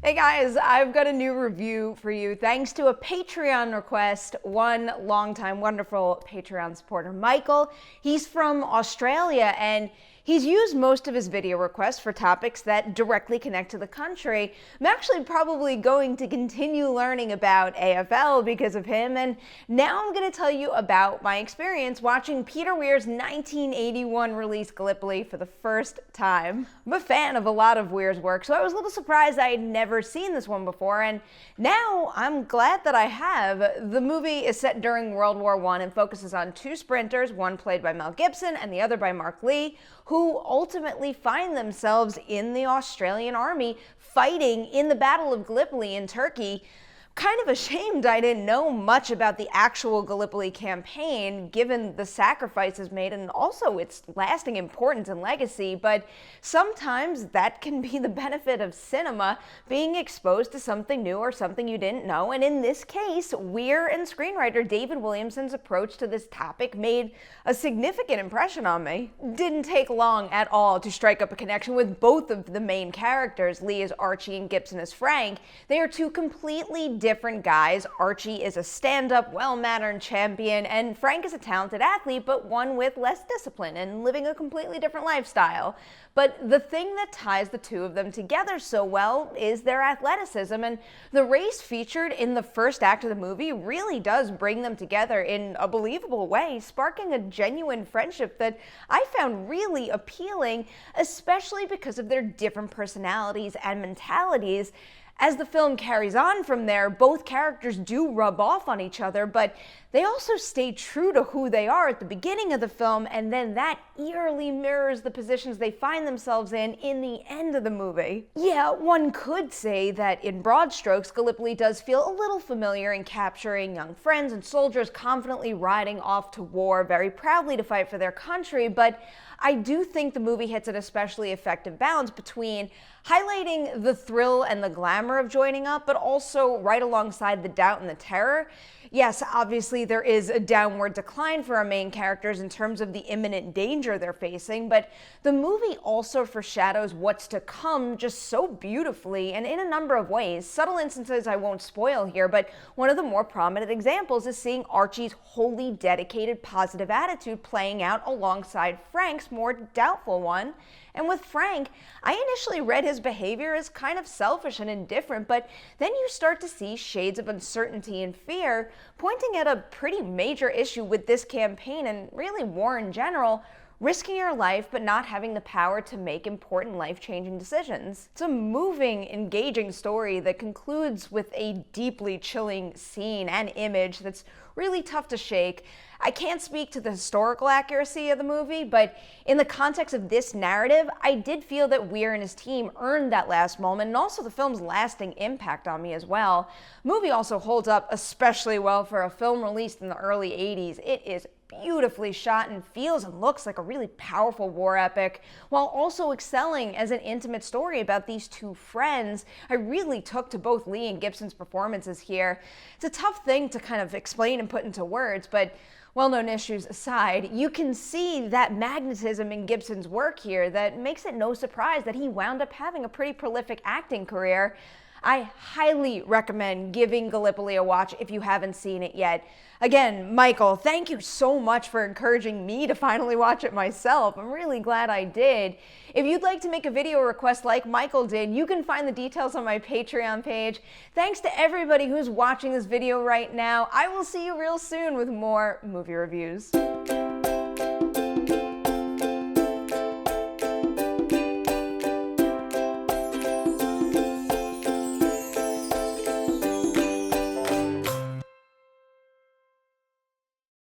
Hey guys, I've got a new review for you thanks to a Patreon request. One longtime wonderful Patreon supporter, Michael. He's from Australia and he's used most of his video requests for topics that directly connect to the country. I'm actually probably going to continue learning about AFL because of him, and now I'm going to tell you about my experience watching Peter Weir's 1981 release Gallipoli for the first time. I'm a fan of a lot of Weir's work, so I was a little surprised I had never seen this one before, and now I'm glad that I have. The movie is set during World War I and focuses on two sprinters, one played by Mel Gibson and the other by Mark Lee, who ultimately find themselves in the Australian Army fighting in the Battle of Gallipoli in Turkey. Kind of ashamed I didn't know much about the actual Gallipoli campaign, given the sacrifices made and also its lasting importance and legacy, but sometimes that can be the benefit of cinema, being exposed to something new or something you didn't know, and in this case, Weir and screenwriter David Williamson's approach to this topic made a significant impression on me. Didn't take long at all to strike up a connection with both of the main characters, Lee as Archie and Gibson as Frank. They are two completely different guys. Archie is a stand-up, well-mannered champion, and Frank is a talented athlete, but one with less discipline and living a completely different lifestyle. But the thing that ties the two of them together so well is their athleticism, and the race featured in the first act of the movie really does bring them together in a believable way, sparking a genuine friendship that I found really appealing, especially because of their different personalities and mentalities. As the film carries on from there, both characters do rub off on each other, but they also stay true to who they are at the beginning of the film, and then that eerily mirrors the positions they find themselves in the end of the movie. Yeah, one could say that in broad strokes, Gallipoli does feel a little familiar in capturing young friends and soldiers confidently riding off to war, very proudly to fight for their country, but I do think the movie hits an especially effective balance between highlighting the thrill and the glamour of joining up, but also right alongside the doubt and the terror. Yes, obviously there is a downward decline for our main characters in terms of the imminent danger they're facing, but the movie also foreshadows what's to come just so beautifully and in a number of ways. Subtle instances I won't spoil here, but one of the more prominent examples is seeing Archie's wholly dedicated positive attitude playing out alongside Frank's more doubtful one. And with Frank, I initially read his behavior as kind of selfish and indifferent, but then you start to see shades of uncertainty and fear, pointing at a pretty major issue with this campaign and really war in general: risking your life but not having the power to make important life-changing decisions. It's a moving, engaging story that concludes with a deeply chilling scene and image that's really tough to shake. I can't speak to the historical accuracy of the movie, but in the context of this narrative, I did feel that Weir and his team earned that last moment, and also the film's lasting impact on me as well. The movie also holds up especially well for a film released in the early 80s. It is beautifully shot and feels and looks like a really powerful war epic, while also excelling as an intimate story about these two friends. I really took to both Lee and Gibson's performances here. It's a tough thing to kind of explain and put into words, but well-known issues aside, you can see that magnetism in Gibson's work here that makes it no surprise that he wound up having a pretty prolific acting career. I highly recommend giving Gallipoli a watch if you haven't seen it yet. Again, Michael, thank you so much for encouraging me to finally watch it myself. I'm really glad I did. If you'd like to make a video request like Michael did, you can find the details on my Patreon page. Thanks to everybody who's watching this video right now. I will see you real soon with more movie reviews.